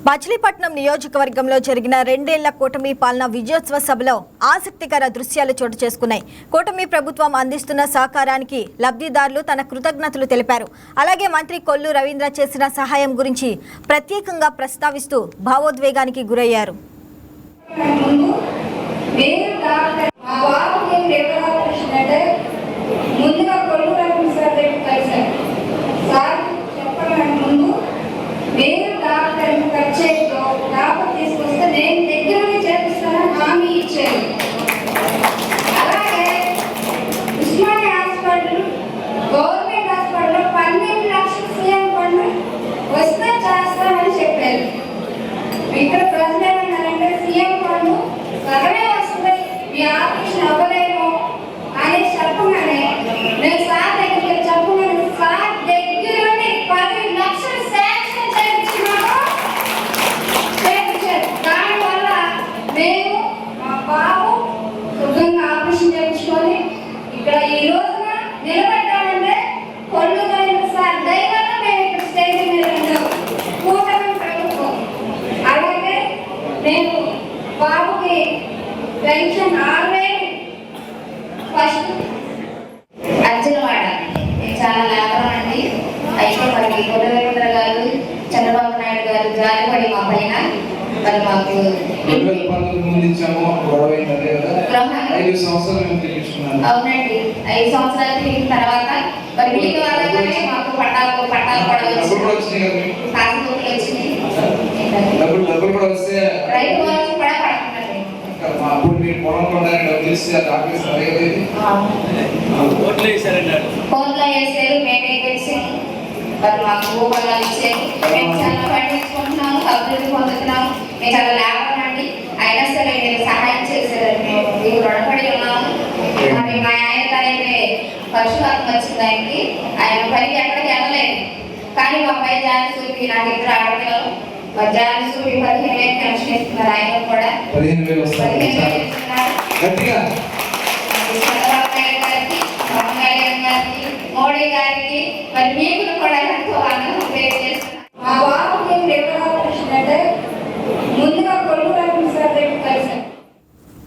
మచిలీపట్నం నియోజకవర్గంలో జరిగిన 2 ఏళ్ల కూటమి పాలన విజయోత్సవ సభలో ఆసక్తికర దృశ్యాలు చోటు చేసుకున్నాయి. కూటమి ప్రభుత్వం అందిస్తున్న సహకారానికి లబ్ధిదారులు తన కృతజ్ఞతలు తెలిపారు. అలాగే మంత్రి కొల్లు రవీంద్ర చేసిన సహాయం గురించి ప్రత్యేకంగా ప్రస్తావిస్తూ భావోద్వేగానికి గురయ్యారు. తీసుకొస్తే నేను దగ్గరనే చేపిస్తానని హామీ ఇచ్చాను. అలాగే ఉస్మానియా హాస్పిటల్ గవర్నమెంట్ హాస్పిటల్లో 12 లక్షల సీఎం ఫండ్ వస్తే చేస్తామని చెప్పారు. ఇక్కడ ప్రజలు ఏమన్నారంటే సీఎం ఫండ్ సగమే వస్తుంది, మీ ఆపరేషన్ అవ్వలేము అని చెప్పగానే నేను సార్ దగ్గరికి చెప్పగానే సార్ దగ్గరనే 10 లక్షలు శాంక్షన్ చేయించినాము. దానివల్ల మేము మా బాబు సుఖంగా ఆపరేషన్ చేయించుకొని ఇక్కడ ఈ రోజున నిలబడ్డామంటే కొల్లు సార్ దైవంగా మేము ఇక్కడ స్టేజ్ మీద ఉన్నాం. కూటమి ప్రభుత్వం. అలాగే నేను బాబుకి పెన్షన్ 6,000 ఫస్ట్ అర్జునవాడ చాలా లాభం అండి. అయితే మరి కొల్లు రవీంద్ర గారు, చంద్రబాబు నాయుడు గారు జాలిపడి మా పైన మరి మాకు 2019 అవునండి 5 సంవత్సరాలు తిరిగిన తర్వాత మరి వీటి వల్లనే మాకు పట్టాలు కూడా వచ్చినాయి, రైతు వాళ్ళు కూడా పడుతున్నారు. ఫోన్లో వేసారు, మేమే గెలిచాము. మరి మాకు భూపల్లాలు ఇచ్చారు, మేము చాలా పండించుకుంటున్నాము, అభివృద్ధి పొందుతున్నాము. మేము చాలా లాభం అండి. అయినా సరే మీరు సహాయం చేశారు, మేము రుణపడి ఉన్నాము. మరి మా ఆయన గారైతే పశువాత్మ వచ్చింది ఆయనకి, ఆయన పనికి ఎక్కడికి వెళ్ళలేదు. కానీ మా పై జాలి చూపి నాకు 2 ఆడపిల్లలు మరి జాలి చూపి 15,000 పెన్షన్ ఇస్తున్నారు. ఆయన కూడా 15,000 ఇస్తున్నారు. చంద్రబాబు నాయుడు గారికి, పవన్ కళ్యాణ్ గారికి, మోడీ గారికి మరి మీకు కూడా